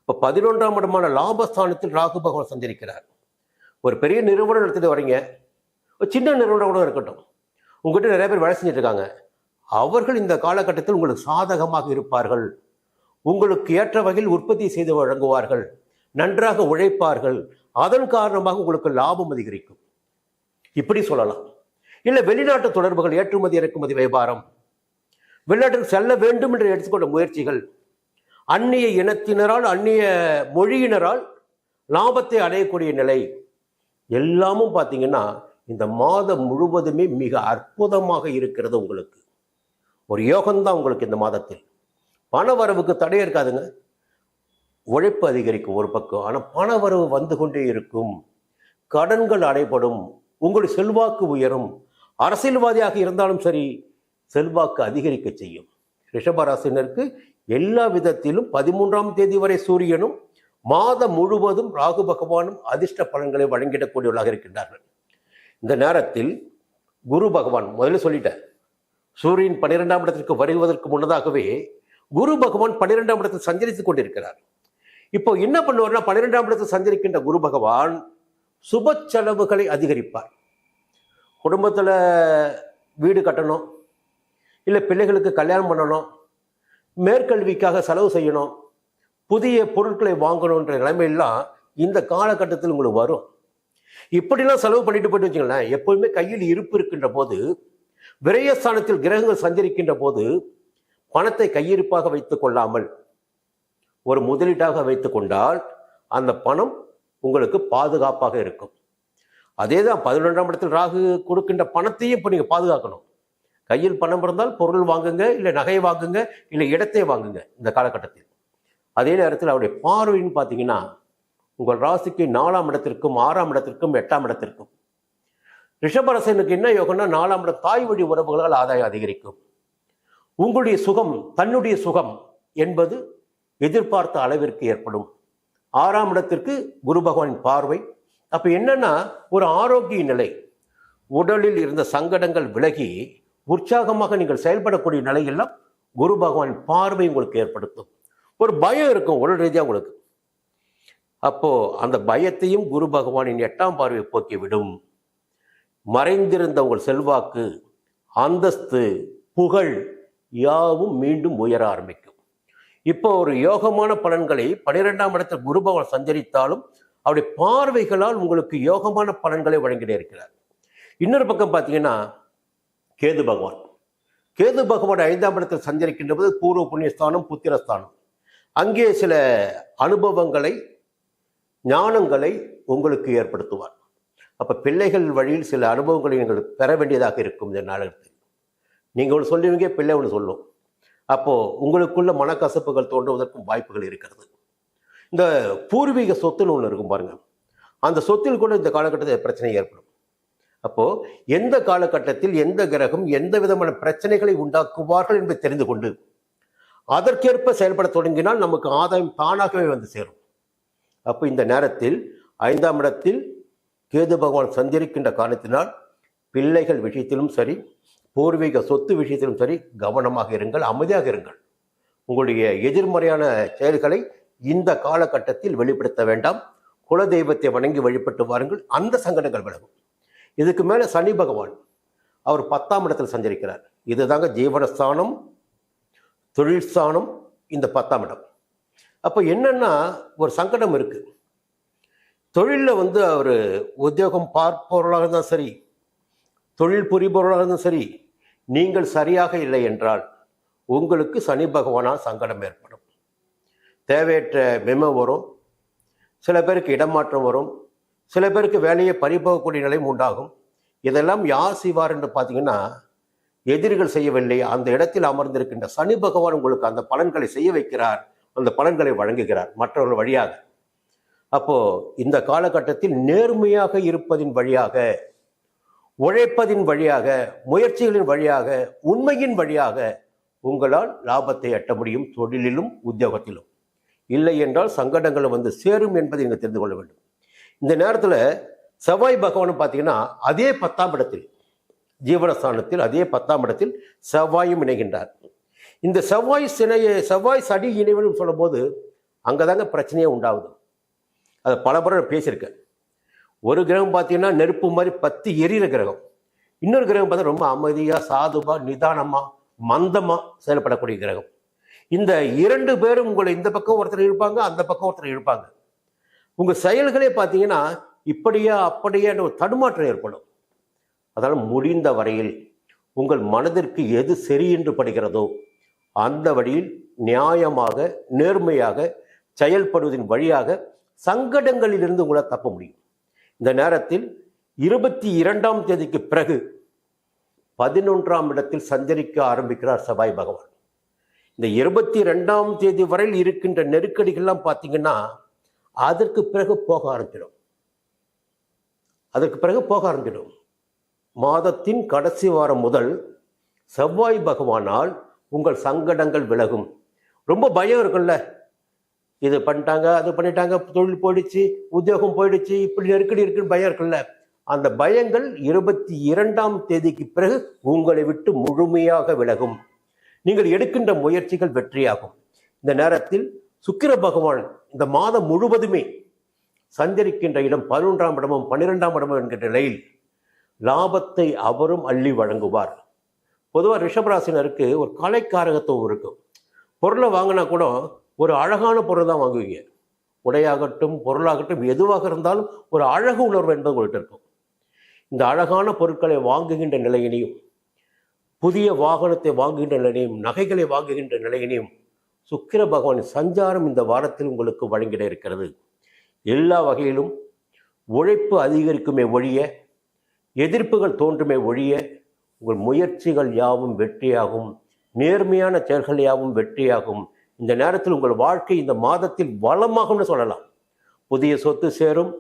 இப்போ 11ஆம் இடமான லாபஸ்தானத்தில் ராகு பகவான் சஞ்சரிக்கிறார். ஒரு பெரிய நிறுவனம் எடுத்துகிட்டு வரீங்க, ஒரு சின்ன நிறுவனம் கூட இருக்கட்டும், உங்கள்கிட்ட நிறைய பேர் வேலை செஞ்சுட்டு இருக்காங்க. அவர்கள் இந்த காலகட்டத்தில் உங்களுக்கு சாதகமாக இருப்பார்கள். உங்களுக்கு ஏற்ற வகையில் உற்பத்தி செய்து வழங்குவார்கள், நன்றாக உழைப்பார்கள். அதன் காரணமாக உங்களுக்கு லாபம் அதிகரிக்கும். இப்படி சொல்லலாம். இல்லை, வெளிநாட்டு தொடர்புகள், ஏற்றுமதி இறக்குமதி வியாபாரம், வெளிநாட்டுக்கு செல்ல வேண்டும் என்று எடுத்துக்கொண்ட முயற்சிகள், அந்நிய இனத்தினரால் அந்நிய மொழியினரால் லாபத்தை அடையக்கூடிய நிலை எல்லாமும் பார்த்தீங்கன்னா இந்த மாதம் முழுவதுமே மிக அற்புதமாக இருக்கிறது. உங்களுக்கு ஒரு யோகம்தான் உங்களுக்கு இந்த மாதத்தில். பண வரவுக்கு தடையே இருக்காதுங்க. உழைப்பு அதிகரிக்கும் ஒரு பக்கம், ஆனால் பண வரவு வந்து கொண்டே இருக்கும். கடன்கள் அடைபடும், உங்களுடைய செல்வாக்கு உயரும். அரசியல்வாதியாக இருந்தாலும் சரி, செல்வாக்கு அதிகரிக்க செய்யும். ரிஷபராசினருக்கு எல்லா விதத்திலும் 13ஆம் தேதி வரை சூரியனும் மாதம் முழுவதும் ராகு பகவானும் அதிர்ஷ்ட பலன்களை வழங்கிடக்கூடியவர்களாக இருக்கின்றார்கள். இந்த நேரத்தில் குரு பகவான், முதல்ல சொல்லிட்டேன், சூரியன் 12ஆம் இடத்திற்கு வருவதற்கு முன்னதாகவே குரு பகவான் 12ஆம் இடத்தில் சஞ்சரித்துக் கொண்டிருக்கிறார். இப்போ என்ன பண்ணுவார்னா, 12ஆம் இடத்தில் சஞ்சரிக்கின்ற குரு பகவான் சுப செலவுகளை அதிகரிப்பார். குடும்பத்தில் வீடு கட்டணும், இல்லை பிள்ளைகளுக்கு கல்யாணம் பண்ணணும், மேற்கல்விக்காக செலவு செய்யணும், புதிய பொருட்களை வாங்கணுன்ற நிலைமையெல்லாம் இந்த காலகட்டத்தில் உங்களுக்கு வரும். இப்படிலாம் செலவு பண்ணிட்டு போயிட்டு வச்சுங்களேன், எப்போதுமே கையில் இருப்பு இருக்கின்ற போது, விரயஸ்தானத்தில் கிரகங்கள் சஞ்சரிக்கின்ற போது பணத்தை கையிருப்பாக வைத்துக் கொள்ளாமல் ஒரு முதலீட்டாக வைத்துக் கொண்டால் அந்த பணம் உங்களுக்கு பாதுகாப்பாக இருக்கும். அதே தான் 11ஆம் இடத்தில் ராகு கொடுக்கின்ற பணத்தையும் இப்போ நீங்கள் பாதுகாக்கணும். கையில் பணம் இருந்தால் பொருள் வாங்குங்க, இல்லை நகை வாங்குங்க, இல்லை இடத்தை வாங்குங்க இந்த காலகட்டத்தில். அதே நேரத்தில் அவருடைய பார்வைன்னு பார்த்தீங்கன்னா உங்கள் ராசிக்கு 4ஆம் இடத்திற்கும் 6ஆம் இடத்திற்கும் 8ஆம் இடத்திற்கும். ரிஷபராசினுக்கு என்ன யோகம்னா 4ஆம் இடம் தாய் வழி உறவுகளால் ஆதாயம் அதிகரிக்கும். உங்களுடைய சுகம், தன்னுடைய சுகம் என்பது எதிர்பார்த்த அளவிற்கு ஏற்படும். 6ஆம் இடத்திற்கு குரு பகவானின் பார்வை. அப்ப என்னன்னா ஒரு ஆரோக்கிய நிலை, உடலில் இருந்த சங்கடங்கள் விலகி உற்சாகமாக நீங்கள் செயல்படக்கூடிய நிலையெல்லாம் குரு பகவானின் பார்வை உங்களுக்கு ஏற்படுத்தும். ஒரு பயம் இருக்கும் உடல் ரீதியாக உங்களுக்கு. அப்போ அந்த பயத்தையும் குரு பகவானின் 8ஆம் பார்வை போக்கிவிடும். மறைந்திருந்த உங்கள் செல்வாக்கு, அந்தஸ்து, புகழ் யாவும் மீண்டும் உயர ஆரம்பிக்கும். இப்போ ஒரு யோகமான பலன்களை 12ஆம் இடத்தில் குரு பகவான் சஞ்சரித்தாலும் அவருடைய பார்வைகளால் உங்களுக்கு யோகமான பலன்களை வழங்கிட்டே இருக்கிறார். இன்னொரு பக்கம் பார்த்தீங்கன்னா கேது பகவான். கேது பகவான் 5ஆம் இடத்தில் சஞ்சரிக்கின்ற போது பூர்வ புண்ணியஸ்தானம், புத்திரஸ்தானம். அங்கே சில அனுபவங்களை, ஞானங்களை உங்களுக்கு ஏற்படுத்துவார். அப்போ பிள்ளைகள் வழியில் சில அனுபவங்களை நீங்கள் பெற வேண்டியதாக இருக்கும். இந்த நாளத்தில் நீங்கள் ஒன்று சொல்லுவீங்க, பிள்ளை ஒன்று சொல்லும். அப்போது உங்களுக்குள்ள மனக்கசப்புகள் தோன்றுவதற்கும் வாய்ப்புகள் இருக்கிறது. இந்த பூர்வீக சொத்துன்னு ஒன்று இருக்கும் பாருங்கள், அந்த சொத்தில் கூட இந்த காலகட்டத்தில் பிரச்சனை ஏற்படும். அப்போது எந்த காலகட்டத்தில் எந்த கிரகம் எந்த விதமான பிரச்சனைகளை உண்டாக்குவார்கள் என்பதை தெரிந்து கொண்டு அதற்கேற்ப செயல்பட தொடங்கினால் நமக்கு ஆதாயம் தானாகவே வந்து சேரும். அப்போ இந்த நேரத்தில் 5ஆம் இடத்தில் கேது பகவான் சஞ்சரிக்கின்ற காரணத்தினால் பிள்ளைகள் விஷயத்திலும் சரி, பூர்வீக சொத்து விஷயத்திலும் சரி கவனமாக இருங்கள், அமைதியாக இருங்கள். உங்களுடைய எதிர்மறையான செயல்களை இந்த காலகட்டத்தில் வெளிப்படுத்த வேண்டாம். குலதெய்வத்தை வணங்கி வழிபட்டு வாருங்கள், அந்த சங்கடங்கள் விலகும். இதுக்கு மேலே சனி பகவான் அவர் 10ஆம் இடத்தில் சஞ்சரிக்கிறார். இதுதாங்க ஜீவனஸ்தானம், தொழில் ஸ்தானம், இந்த 10ஆம் இடம். அப்போ என்னன்னா ஒரு சங்கடம் இருக்கு. தொழிலில் அவர் உத்தியோகம் பார்ப்பவர்களாக இருந்தால் சரி, தொழில் புரிபவர்களாக இருந்தால் சரி, நீங்கள் சரியாக இல்லை என்றால் உங்களுக்கு சனி பகவானால் சங்கடம் ஏற்படும். தேவையற்ற மெமோ வரும், சில பேருக்கு இடமாற்றம் வரும், சில பேருக்கு வேலையை பறிபோகக்கூடிய நிலையும் உண்டாகும். இதெல்லாம் யார் செய்வார் என்று பார்த்தீங்கன்னா எதிரிகள் செய்யவில்லை, அந்த இடத்தில் அமர்ந்திருக்கின்ற சனி பகவான் உங்களுக்கு அந்த பலன்களை செய்ய வைக்கிறார், அந்த பலன்களை வழங்குகிறார் மற்றவர்கள் வழியாக. அப்போ இந்த காலகட்டத்தில் நேர்மையாக இருப்பதின் வழியாக, உழைப்பதின் வழியாக, முயற்சிகளின் வழியாக, உண்மையின் வழியாக உங்களால் லாபத்தை எட்ட முடியும், தொழிலிலும் உத்தியோகத்திலும். இல்லை என்றால் சங்கடங்கள் வந்து சேரும் என்பதை நீங்கள் தெரிந்து கொள்ள வேண்டும். இந்த நேரத்தில் செவ்வாய் பகவான் பார்த்தீங்கன்னா அதே 10ஆம் இடத்தில், ஜீவனஸ்தானத்தில் அதே 10ஆம் இடத்தில் செவ்வாயும் இணைகின்றார். இந்த செவ்வாய் சனி இணைவுன்னு சொல்லும் போது அங்கதாங்க பிரச்சனையே உண்டாகுது. அதை பல முறை பேசியிருக்கேன். ஒரு கிரகம் பார்த்தீங்கன்னா நெருப்பு மாதிரி பத்தி எரியிற கிரகம், இன்னொரு கிரகம் பார்த்தா ரொம்ப அமைதியாக, சாதுவா, நிதானமாக, மந்தமாக செயல்படக்கூடிய கிரகம். இந்த 2 பேரும் உங்களை இந்த பக்கம் ஒருத்தர் இருப்பாங்க, அந்த பக்கம் ஒருத்தர் இருப்பாங்க. உங்கள் செயல்களே பார்த்தீங்கன்னா இப்படியா அப்படியா ஒரு தடுமாற்றம் ஏற்படும். அதனால் முடிந்த வரையில் உங்கள் மனதிற்கு எது சரி என்று படுகிறதோ அந்த வழியில் நியாயமாக, நேர்மையாக செயல்படுவதன் வழியாக சங்கடங்களிலிருந்து உங்களை தப்ப முடியும். இந்த நேரத்தில் 22ஆம் தேதிக்கு பிறகு 11ஆம் இடத்தில் சஞ்சரிக்க ஆரம்பிக்கிறார் செவ்வாய் பகவான். இந்த 22ஆம் தேதி வரையில் இருக்கின்ற நெருக்கடிகள்லாம் பார்த்தீங்கன்னா அதற்கு பிறகு போக ஆரம்பிச்சிடும். மாதத்தின் கடைசி வாரம் முதல் செவ்வாய் பகவானால் உங்கள் சங்கடங்கள் விலகும். ரொம்ப பயம் இருக்குல்ல, இது பண்ணிட்டாங்க, அது பண்ணிட்டாங்க, தொழில் போயிடுச்சு, உத்தியோகம் போயிடுச்சு, இப்படி நெருக்கடி இருக்குன்னு பயம் இருக்குல்ல, அந்த பயங்கள் 22ஆம் தேதிக்கு பிறகு உங்களை விட்டு முழுமையாக விலகும். நீங்கள் எடுக்கின்ற முயற்சிகள் வெற்றியாகும். இந்த நேரத்தில் சுக்கிர பகவான் இந்த மாதம் முழுவதுமே சஞ்சரிக்கின்ற இடம் 11ஆம் இடமும் 12ஆம் இடமும் என்கின்ற நிலையில் லாபத்தை அவரும் அள்ளி வழங்குவார். பொதுவாக ரிஷபராசினருக்கு ஒரு கலைக்காரகத்துவம் இருக்கும். பொருளை வாங்கினா கூட ஒரு அழகான பொருள் தான் வாங்குவீங்க. உடையாகட்டும், பொருளாகட்டும், எதுவாக இருந்தாலும் ஒரு அழகு உணர்வு என்பது உங்கள்கிட்ட இருக்கும். இந்த அழகான பொருட்களை வாங்குகின்ற நிலையினையும், புதிய வாகனத்தை வாங்குகின்ற நிலையும், நகைகளை வாங்குகின்ற நிலையினையும் சுக்கிர பகவானின் சஞ்சாரம் இந்த வாரத்தில் உங்களுக்கு வழங்கிட இருக்கிறது. எல்லா வகையிலும் உழைப்பு அதிகரிக்குமே ஒழிய, எதிர்ப்புகள் தோன்றுமே ஒழிய, உங்கள் முயற்சிகள் யாவும் வெற்றியாகும், நேர்மையான செயல்கள் யாவும் வெற்றியாகும். இந்த நேரத்தில் உங்கள் வாழ்க்கை இந்த மாதத்தில் வளமாகும்னு சொல்லலாம். புதிய சொத்து சேரும்,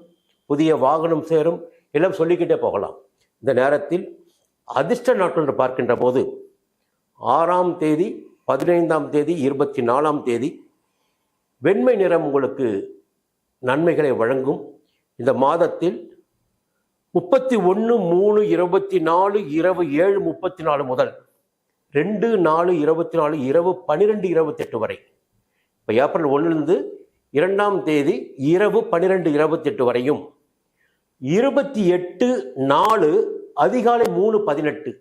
புதிய வாகனம் சேரும், எல்லாம் சொல்லிக்கிட்டே போகலாம். இந்த நேரத்தில் அதிர்ஷ்ட நாட்கள் என்று பார்க்கின்ற போது 6ஆம் தேதி, 15ஆம் தேதி, 24ஆம் தேதி வெண்மை நிறம் உங்களுக்கு நன்மைகளை வழங்கும். இந்த மாதத்தில் 31/3/24 இரவு 7:34 முதல் 2/4/24 இரவு 12:28 வரை, இப்போ ஏப்ரல் 1லிருந்து 2ஆம் தேதி இரவு 12:28 வரையும், 28/4 அதிகாலை 3:18,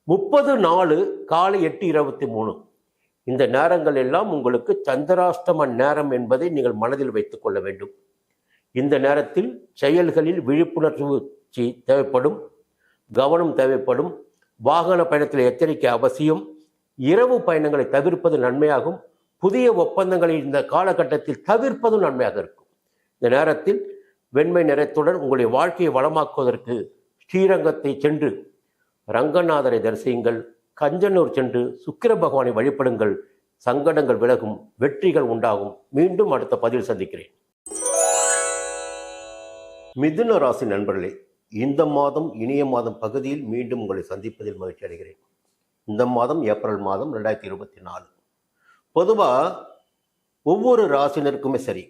30/4 காலை 8:23 இந்த நேரங்கள் எல்லாம் உங்களுக்கு சந்திராஷ்டம நேரம் என்பதை நீங்கள் மனதில் வைத்துக் கொள்ள வேண்டும். இந்த நேரத்தில் செயல்களில் விழிப்புணர்வு தேவைப்படும், கவனம் தேவைப்படும். வாகன பயணத்தில் எச்சரிக்கை அவசியம். இரவு பயணங்களை தவிர்ப்பது நன்மையாகும். புதிய ஒப்பந்தங்களை இந்த காலகட்டத்தில் தவிர்ப்பதும் நன்மையாக இருக்கும். இந்த நேரத்தில் வெண்மை நிறத்துடன் உங்களுடைய வாழ்க்கையை வளமாக்குவதற்கு ஸ்ரீரங்கத்தை சென்று ரங்கநாதரை தரிசியுங்கள். கஞ்சனூர் சென்று சுக்கிர பகவானை வழிபடுங்கள். சங்கடங்கள் விலகும், வெற்றிகள் உண்டாகும். மீண்டும் அடுத்த பதிவில் சந்திக்கிறேன். மிதுன ராசி நண்பர்களே, இந்த மாதம் இனிய மாதம் பகுதியில் மீண்டும் உங்களை சந்திப்பதில் மகிழ்ச்சி அடைகிறேன். இந்த மாதம் ஏப்ரல் மாதம் 2024. பொதுவாக ஒவ்வொரு ராசினருக்குமே சரி,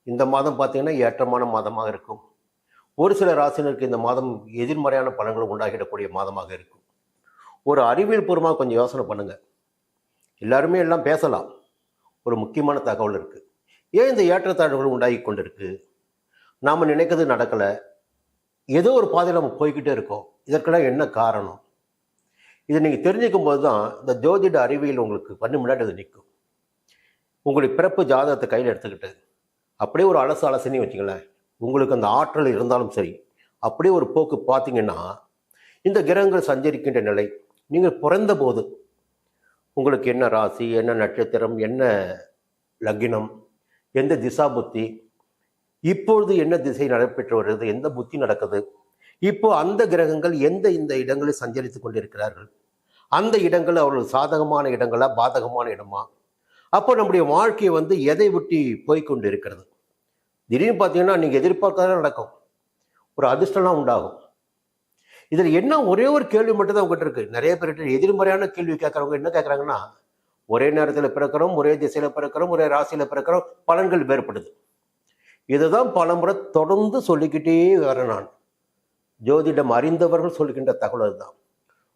இந்த மாதம் பார்த்தீங்கன்னா ஏற்றமான மாதமாக இருக்கும். ஒரு சில ராசினருக்கு இந்த மாதம் எதிர்மறையான பலன்கள் உண்டாகிடக்கூடிய மாதமாக இருக்கும். ஒரு அறிவியல் பூர்வமாக கொஞ்சம் யோசனை பண்ணுங்கள். எல்லாருமே எல்லாம் பேசலாம். ஒரு முக்கியமான தகவல் இருக்குது. ஏன் இந்த ஏற்றத்தாழ்வுகள் உண்டாகி கொண்டிருக்கு? நாம் நினைக்கிறது நடக்கலை, ஏதோ ஒரு பாதையில் நம்ம போய்கிட்டே இருக்கோம். இதற்கெல்லாம் என்ன காரணம்? இதை நீங்கள் தெரிஞ்சுக்கும் போது தான் இந்த ஜோதிட அறிவியல் உங்களுக்கு பண்ணி முன்னாடி அது நிற்கும். உங்களுடைய பிறப்பு ஜாதகத்தை கையில் எடுத்துக்கிட்டு அப்படியே ஒரு அலசினி வச்சுங்களேன். உங்களுக்கு அந்த ஆற்றல் இருந்தாலும் சரி, அப்படியே ஒரு போக்கு பார்த்தீங்கன்னா, இந்த கிரகங்கள் சஞ்சரிக்கின்ற நிலை, நீங்கள் பிறந்த போது உங்களுக்கு என்ன ராசி, என்ன நட்சத்திரம், என்ன லக்னம், எந்த திசா புத்தி, இப்பொழுது என்ன திசை நடைபெற்று வருகிறது, எந்த புத்தி நடக்குது, இப்போ அந்த கிரகங்கள் இந்த இடங்களில் சஞ்சரித்து கொண்டிருக்கிறார்கள், அந்த இடங்கள் அவர்கள் சாதகமான இடங்களா பாதகமான இடமா, அப்போ நம்முடைய வாழ்க்கையை எதை விட்டு போய்கொண்டு இருக்கிறது. திடீர்னு பார்த்தீங்கன்னா நீங்கள் எதிர்பார்க்காத நடக்கும், ஒரு அதிர்ஷ்டம்லாம் உண்டாகும். இதில் என்ன ஒரே ஒரு கேள்வி மட்டும் தான் உங்கள்கிட்ட இருக்குது. நிறைய பேர்கிட்ட எதிர்மறையான கேள்வி கேட்குறவங்க என்ன கேட்குறாங்கன்னா, ஒரே நேரத்தில் பிறக்கிறோம், ஒரே திசையில் பிறக்கிறோம், ஒரே ராசியில் பிறக்கிறோம், பலன்கள் வேறுபடுது. இதை தான் பலமுறை தொடர்ந்து சொல்லிக்கிட்டே வரேன் நான். ஜோதிடம் அறிந்தவர்கள் சொல்லுகின்ற தகவல் தான்.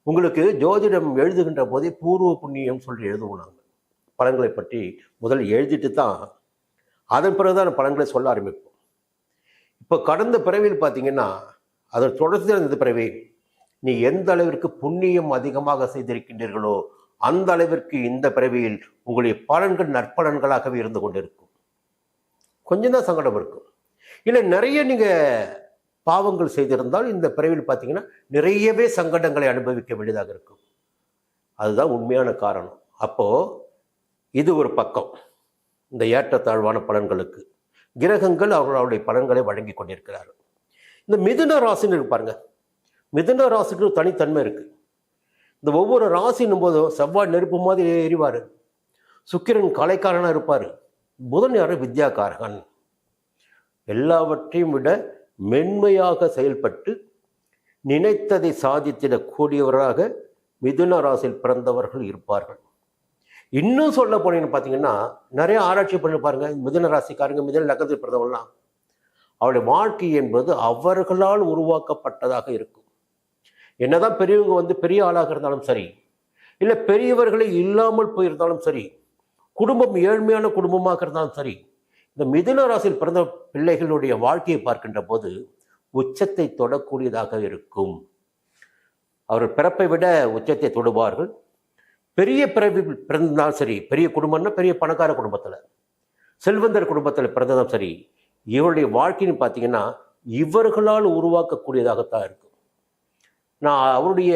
உங்களுக்கு ஜோதிடம் எழுதுகின்ற போதே பூர்வ புண்ணியம் சொல்லி எழுதுவோம். நாங்கள் பலன்களை பற்றி முதல் எழுதிட்டு தான் அதன் பிறகுதான் பலன்களை சொல்ல ஆரம்பிப்போம். இப்போ கடந்த பிறவியில் பார்த்தீங்கன்னா, அதன் தொடர்ச்சி இந்த பிறவி நீ எந்த அளவிற்கு புண்ணியம் அதிகமாக செய்திருக்கின்றீர்களோ அந்த அளவிற்கு இந்த பிறவியில் உங்களுடைய பலன்கள் நற்பலன்களாகவே இருந்து கொண்டிருக்கும். கொஞ்சம் தான் சங்கடம் இருக்கும். இல்லை நிறைய நீங்கள் பாவங்கள் செய்திருந்தால் இந்த பிறவியில் பார்த்தீங்கன்னா நிறையவே சங்கடங்களை அனுபவிக்க வேண்டியதாக இருக்கும். அதுதான் உண்மையான காரணம். அப்போது இது ஒரு பக்கம். இந்த ஏற்றத்தாழ்வான பலன்களுக்கு கிரகங்கள் அவர்களுடைய பலன்களை வழங்கி கொண்டிருக்கிறார்கள். இந்த மிதுன ராசின்னு பாருங்க, மிதுன ராசிக்கு தனித்தன்மை இருக்கு. இந்த ஒவ்வொரு ராசின்னும் போதும் செவ்வாய் நெருப்பு மாதிரி எரிவார், சுக்கிரன் கலைக்காரனாக இருப்பார், புதன் யாரு வித்யாகாரகன். எல்லாவற்றையும் விட மென்மையாக செயல்பட்டு நினைத்ததை சாதித்திடக்கூடியவராக மிதுன ராசியில் பிறந்தவர்கள் இருப்பார்கள். இன்னும் சொல்ல போனீங்கன்னு பார்த்தீங்கன்னா, நிறைய ஆராய்ச்சி பண்ணி பாருங்க. மிதுன ராசிக்காரங்க, மிதுன லக்னத்தில் பிறந்தவங்களாம் அவருடைய வாழ்க்கை என்பது அவர்களால் உருவாக்கப்பட்டதாக இருக்கும். என்னதான் பெரியவங்க பெரிய ஆளாக இருந்தாலும் சரி, இல்லை பெரியவர்களை இல்லாமல் போயிருந்தாலும் சரி, குடும்பம் ஏழ்மையான குடும்பமாக இருந்தாலும் சரி, இந்த மிதுன ராசியில் பிறந்த பிள்ளைகளுடைய வாழ்க்கையை பார்க்கின்ற போது உச்சத்தை தொடக்கூடியதாக இருக்கும். அவர்கள் பிறப்பை விட உச்சத்தை தொடுவார்கள். பெரிய பிறவி பிறந்தாலும் சரி, பெரிய குடும்பம்னா பெரிய பணக்கார குடும்பத்தில், செல்வந்தர் குடும்பத்தில் பிறந்ததும் சரி, இவருடைய வாழ்க்கைன்னு பார்த்தீங்கன்னா இவர்களால் உருவாக்கக்கூடியதாகத்தான் இருக்கும். நான் அவருடைய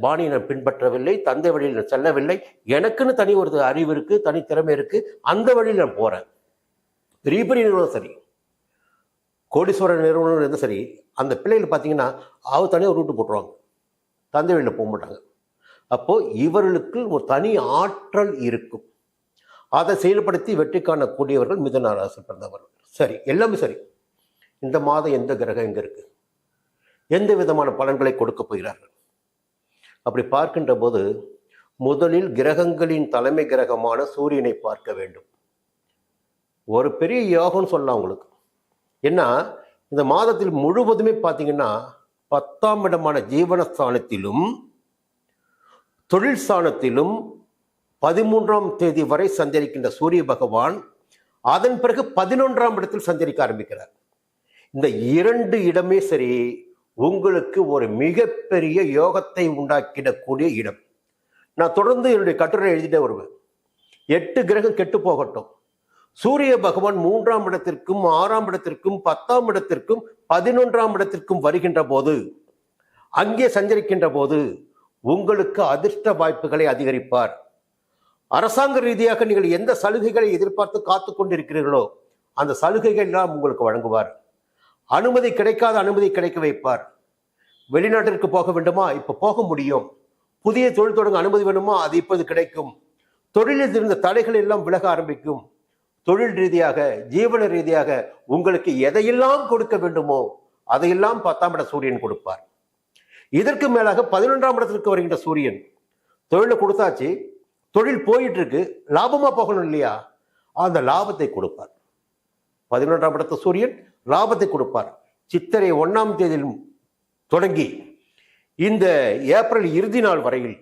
பாணியை நான் பின்பற்றவில்லை, தந்தை வழியில் நான் செல்லவில்லை, எனக்குன்னு தனி ஒரு அறிவு இருக்குது, தனி திறமை இருக்குது, அந்த வழியில் நான் போகிறேன். பெரிய பெரிய நிறுவனம் சரி, கோடீஸ்வரர் நிறுவனம் இருந்தால் சரி, அந்த பிள்ளைகள் பார்த்தீங்கன்னா அவர் தனியாக ஒரு ரூட்டு போட்டுருவாங்க, தந்தை வழியில் போக மாட்டாங்க. அப்போது இவர்களுக்கு ஒரு தனி ஆற்றல் இருக்கும். அதை செயல்படுத்தி வெற்றி காணக்கூடியவர்கள் மிதுன ராசி பிறந்தவர்கள். சரி, எல்லாமே சரி. இந்த மாதம் எந்த கிரகம் எங்க இருக்கு, எந்த விதமான பலன்களை கொடுக்க போகிறார்கள் அப்படி பார்க்கின்ற போது முதலில் கிரகங்களின் தலைமை கிரகமான சூரியனை பார்க்க வேண்டும். ஒரு பெரிய யோகம்னு சொல்லலாம் உங்களுக்கு. ஏன்னா இந்த மாதத்தில் முழுவதுமே பார்த்தீங்கன்னா 10ஆம் இடமான ஜீவனஸ்தானத்திலும் தொழில் ஸ்தானத்திலும் 13ஆம் தேதி வரை சஞ்சரிக்கின்ற சூரிய பகவான் அதன் பிறகு 11ஆம் இடத்தில் சஞ்சரிக்க ஆரம்பிக்கிறார். இந்த 2 இடமே சரி உங்களுக்கு ஒரு மிகப்பெரிய யோகத்தை உண்டாக்கிடக்கூடிய இடம். நான் தொடர்ந்து என்னுடைய கட்டுரை எழுதிட்டே வருவேன். 8 கிரகம் கெட்டு போகட்டும், சூரிய பகவான் 3ஆம் இடத்திற்கும் 6ஆம் இடத்திற்கும் 10ஆம் இடத்திற்கும் 11ஆம் இடத்திற்கும் வருகின்ற போது, அங்கே சஞ்சரிக்கின்ற போது உங்களுக்கு அதிர்ஷ்ட வாய்ப்புகளை அதிகரிப்பார். அரசாங்க ரீதியாக நீங்கள் எந்த சலுகைகளை எதிர்பார்த்து காத்து கொண்டிருக்கிறீர்களோ அந்த சலுகைகள் எல்லாம் உங்களுக்கு வழங்குவார். அனுமதி கிடைக்காத அனுமதி கிடைக்க வைப்பார். வெளிநாட்டிற்கு போக வேண்டுமா, இப்ப போக முடியும். புதிய தொழில் தொடங்க அனுமதி வேணுமா, அது இப்போது கிடைக்கும். தொழிலில் இருந்த தடைகள் எல்லாம் விலக ஆரம்பிக்கும். தொழில் ரீதியாக ஜீவன ரீதியாக உங்களுக்கு எதையெல்லாம் கொடுக்க வேண்டுமோ அதையெல்லாம் 10ஆம் இட சூரியன் கொடுப்பார். இதற்கு மேலாக 11ஆம் இடத்திற்கு வருகின்ற சூரியன் தொழிலை கொடுத்தாச்சு, தொழில் போயிட்டு இருக்கு, லாபமா போகணும் இல்லையா, அந்த லாபத்தை கொடுப்பார். 11ஆம் இடத்து சூரியன் லாபத்தை கொடுப்பார். சித்திரை 1ஆம் தேதியில் தொடங்கி இந்த ஏப்ரல் இறுதி நாள் வரையில்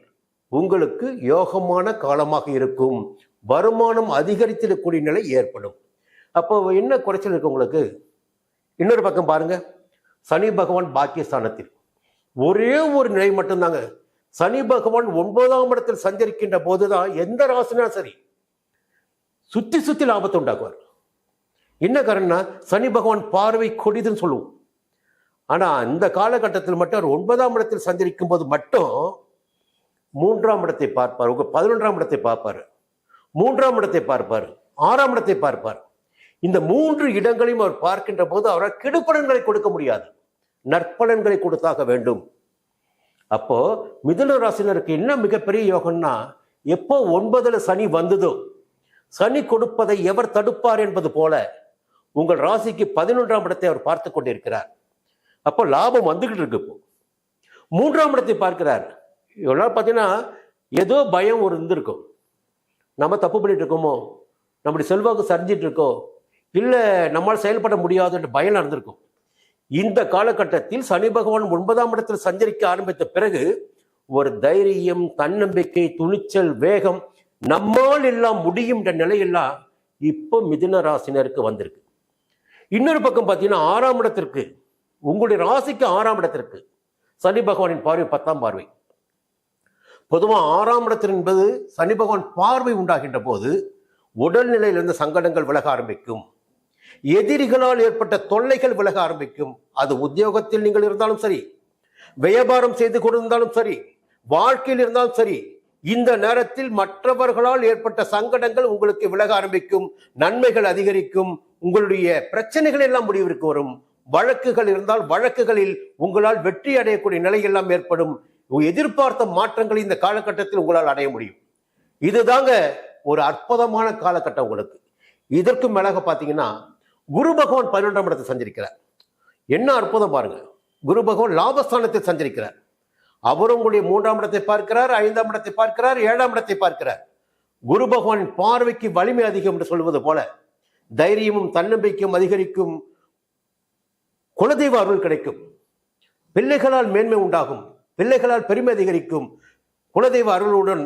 உங்களுக்கு யோகமான காலமாக இருக்கும். வருமானம் அதிகரித்திடக்கூடிய நிலை ஏற்படும். அப்போ என்ன குறைச்சல் இருக்கு உங்களுக்கு? இன்னொரு பக்கம் பாருங்க, சனி பகவான் பாக்கியஸ்தானத்தில் ஒரே ஒரு நிலை மட்டும்தாங்க. சனி பகவான் 9ஆம் இடத்தில் சஞ்சரிக்கின்ற போதுதான் எந்த ராசினா சரி சுத்தி சுத்தி லாபத்தை உண்டாக்குவார். என்ன காரணம்னா சனி பகவான் பார்வை கொடிதுன்னு சொல்லுவோம். ஆனா இந்த காலகட்டத்தில் மட்டும் அவர் 9ஆம் இடத்தில் சஞ்சரிக்கும் போது மட்டும் 3ஆம் இடத்தை பார்ப்பார், 11ஆம் இடத்தை பார்ப்பார், 3ஆம் இடத்தை பார்ப்பார், 6ஆம் இடத்தை பார்ப்பார். இந்த 3 இடங்களையும் அவர் பார்க்கின்ற போது அவரால் கெடுபலன்களை கொடுக்க முடியாது, நற்பலன்களை கொடுத்தாக வேண்டும். அப்போ மிதுன ராசினருக்கு என்ன மிகப்பெரிய யோகம்னா, எப்போ 9ல் சனி வந்ததோ, சனி கொடுப்பதை எவர் தடுப்பார் என்பது போல உங்கள் ராசிக்கு 11ஆம் இடத்தை அவர் பார்த்து கொண்டிருக்கிறார். அப்போ லாபம் வந்துகிட்டு இருக்கு. இப்போ 3ஆம் இடத்தை பார்க்கிறார். இவ்வளோ பார்த்தீங்கன்னா ஏதோ பயம் ஒரு இருந்திருக்கும், நம்ம தப்பு பண்ணிட்டு இருக்கோமோ, நம்முடைய செல்வாக்கு சரிஞ்சிட்டு இருக்கோம், இல்லை நம்மால் செயல்பட முடியாதுன்ற பயம் இருந்திருக்கும். இந்த காலகட்டத்தில் சனி பகவான் 9ஆம் இடத்தில் சஞ்சரிக்க ஆரம்பித்த பிறகு ஒரு தைரியம், தன்னம்பிக்கை, துணிச்சல், வேகம், நம்மால் எல்லாம் முடியும் என்ற நிலையெல்லாம் இப்போ மிதுன ராசினருக்கு வந்திருக்கு. இன்னொரு பக்கம் பார்த்தீங்கன்னா 6ஆம் இடத்திற்கு, உங்களுடைய ராசிக்கு 6ஆம் இடத்திற்கு சனி பகவானின் பார்வை 10ஆம் பார்வை. பொதுவாக 6ஆம் இடத்தில் என்பது சனி பகவான் பார்வை உண்டாகின்ற போது உடல்நிலையில் இருந்த சங்கடங்கள் விலக ஆரம்பிக்கும், எதிரிகளால் ஏற்பட்ட தொல்லைகள் விலக ஆரம்பிக்கும். அது உத்தியோகத்தில் நீங்கள் இருந்தாலும் சரி, வியாபாரம் செய்து கொண்டிருந்தாலும் சரி, வாழ்க்கையில் இருந்தாலும் சரி, இந்த நேரத்தில் மற்றவர்களால் ஏற்பட்ட சங்கடங்கள் உங்களுக்கு விலக ஆரம்பிக்கும், நன்மைகள் அதிகரிக்கும், உங்களுடைய பிரச்சனைகள் எல்லாம் முடிவிற்கு வரும். வழக்குகள் இருந்தால் வழக்குகளில் உங்களால் வெற்றி அடையக்கூடிய நிலை எல்லாம் ஏற்படும். எதிர்பார்த்த மாற்றங்களை இந்த காலகட்டத்தில் உங்களால் அடைய முடியும். இதுதாங்க ஒரு அற்புதமான காலகட்டம் உங்களுக்கு. இதற்கு மேலாக பார்த்தீங்கன்னா குரு பகவான் 11ஆம் இடத்தை சஞ்சரிக்கிறார். என்ன அற்புதம் பாருங்க, குரு பகவான் லாபஸ்தானத்தில் சஞ்சரிக்கிறார். அவர் உங்களுடைய 3ஆம் இடத்தை பார்க்கிறார், 5ஆம் இடத்தை பார்க்கிறார், 7ஆம் இடத்தை பார்க்கிறார். குரு பகவானின் பார்வைக்கு வலிமை அதிகம் என்று சொல்வது போல தைரியமும் தன்னம்பிக்கையும் அதிகரிக்கும், குலதெய்வ அருள் கிடைக்கும், பிள்ளைகளால் மேன்மை உண்டாகும், பிள்ளைகளால் பெருமை அதிகரிக்கும், குலதெய்வ அருளுடன்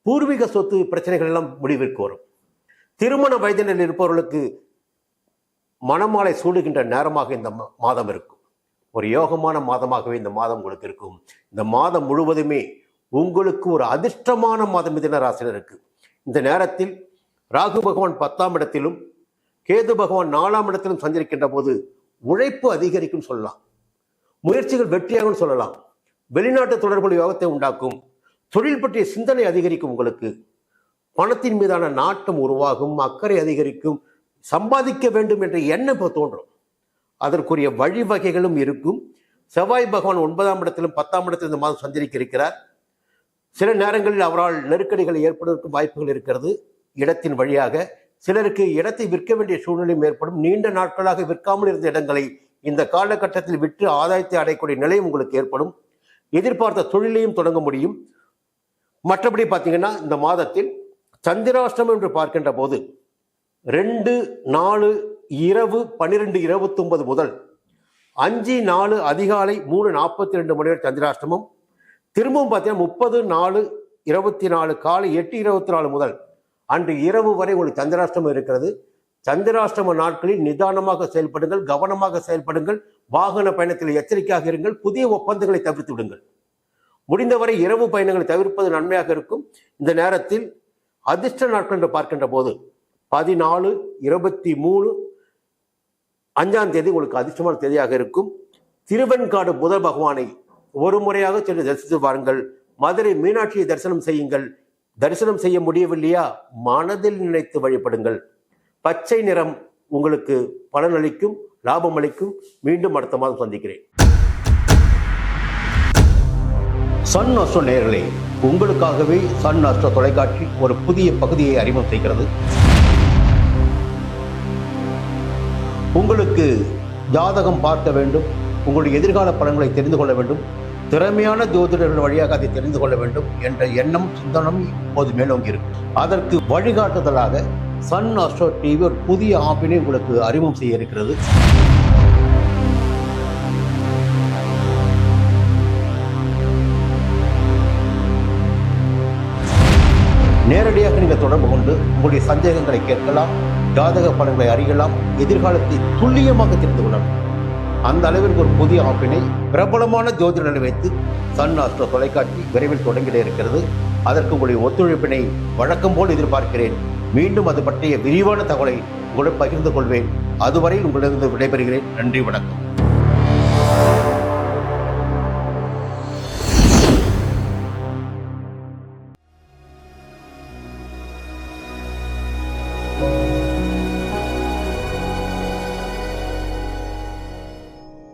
பூர்வீக சொத்து பிரச்சனைகள் எல்லாம் முடிவிற்கு வரும். திருமண வயதினில் இருப்பவர்களுக்கு மணமாலை சூடுகின்ற நேரமாக இந்த மாதம் இருக்கும். ஒரு யோகமான மாதமாகவே இந்த மாதம் உங்களுக்கு இருக்கும். இந்த மாதம் முழுவதுமே உங்களுக்கு ஒரு அதிர்ஷ்டமான மாதம் மிதுன ராசினருக்கு. இந்த நேரத்தில் ராகு பகவான் 10ஆம் இடத்திலும் கேது பகவான் 4ஆம் இடத்திலும் சஞ்சரிக்கின்ற போது உழைப்பு அதிகரிக்கும் சொல்லலாம், முயற்சிகள் வெற்றியாகும் சொல்லலாம், வெளிநாட்டு தொடர்புடைய யோகத்தை உண்டாக்கும், தொழில் பற்றிய சிந்தனை அதிகரிக்கும், உங்களுக்கு பணத்தின் மீதான நாட்டம் உருவாகும், அக்கறை அதிகரிக்கும், சம்பாதிக்க வேண்டும் என்ற எண்ணம் இப்போ தோன்றும். அதற்குரிய வழிவகைகளும் இருக்கும். செவ்வாய் பகவான் 9ஆம் இடத்திலும் 10ஆம் இடத்திலும் இந்த மாதம் சஞ்சரிக்க இருக்கிறார். சில நேரங்களில் அவரால் நெருக்கடிகள் ஏற்படுவதற்கு வாய்ப்புகள் இருக்கிறது. இடத்தின் வழியாக சிலருக்கு இடத்தை விற்க வேண்டிய சூழ்நிலையும் ஏற்படும். நீண்ட நாட்களாக விற்காமல் இருந்த இடங்களை இந்த காலகட்டத்தில் விற்று ஆதாயத்தை அடையக்கூடிய நிலை உங்களுக்கு ஏற்படும். எதிர்பார்த்த தொழிலையும் தொடங்க முடியும். மற்றபடி பார்த்தீங்கன்னா இந்த மாதத்தில் சந்திராஷ்டமம் என்று பார்க்கின்ற போது 2/4 இரவு 12:29 முதல் 5/4 அதிகாலை 3:42 மணி வரை சந்திராஷ்டமம். திரும்பவும் பார்த்தீங்கன்னா 30/4/24 காலை 8:24 முதல் அன்று இரவு வரை உங்களுக்கு சந்திராஷ்டமம் இருக்கிறது. சந்திராஷ்டம நாட்களில் நிதானமாக செயல்படுங்கள், கவனமாக செயல்படுங்கள், வாகன பயணத்தில் எச்சரிக்கையாக இருங்கள், புதிய ஒப்பந்தங்களை தவிர்த்து விடுங்கள். முடிந்தவரை இரவு பயணங்களை தவிர்ப்பது நன்மையாக இருக்கும். இந்த நேரத்தில் அதிர்ஷ்ட நாட்கள் என்று பார்க்கின்ற போது 14, 23, 5ஆம் தேதி உங்களுக்கு அதிர்ஷ்டமான தேதியாக இருக்கும். திருவெண்காடு புதன் பகவானை ஒரு முறையாக சென்று தரிசித்து வாருங்கள். மதுரை மீனாட்சியை தரிசனம் செய்யுங்கள். தரிசனம் செய்ய முடியவில்லையா, மனதில் நினைத்து வழிபடுங்கள். பச்சை நிறம் உங்களுக்கு பலனளிக்கும், லாபம் அளிக்கும். மீண்டும் அடுத்த மாதம் சந்திக்கிறேன். சன் அஸ்ட்ரோ நேயர்களே, உங்களுக்காகவே சன் அஸ்ட்ரோ தொலைக்காட்சி ஒரு புதிய பகுதியை அறிமுகம் செய்கிறது. உங்களுக்கு ஜாதகம் பார்க்க வேண்டும், உங்களுடைய எதிர்கால பலன்களை தெரிந்து கொள்ள வேண்டும், திறமையான ஜோதிடர்கள் வழியாக அதை தெரிந்து கொள்ள வேண்டும் என்ற எண்ணம், சிந்தனம் இப்போது மேலோங்கி இருக்கு. அதற்கு வழிகாட்டுதலாக சன் அஸ்ட்ரோ டிவி ஒரு புதிய ஆப்பினை உங்களுக்கு அறிமுகம் செய்ய இருக்கிறது. நேரடியாக நீங்கள் தொடர்பு கொண்டு உங்களுடைய சந்தேகங்களை கேட்கலாம், ஜாதக பலன்களை அறியலாம், எதிர்காலத்தை துல்லியமாக தெரிந்து கொள்ளலாம். அந்த அளவிற்கு ஒரு புதிய ஆப்பினை பிரபலமான ஜோதிடர்களை வைத்து சன் அஸ்ட்ரோ தொலைக்காட்சி விரைவில் தொடங்கிட இருக்கிறது. அதற்கு உங்களுடைய ஒத்துழைப்பினை வழக்கம் போல் எதிர்பார்க்கிறேன். மீண்டும் அது பற்றிய விரிவான தகவலை உங்களுடன் பகிர்ந்து கொள்வேன். அதுவரை உங்களிடம் விடைபெறுகிறேன். நன்றி, வணக்கம்.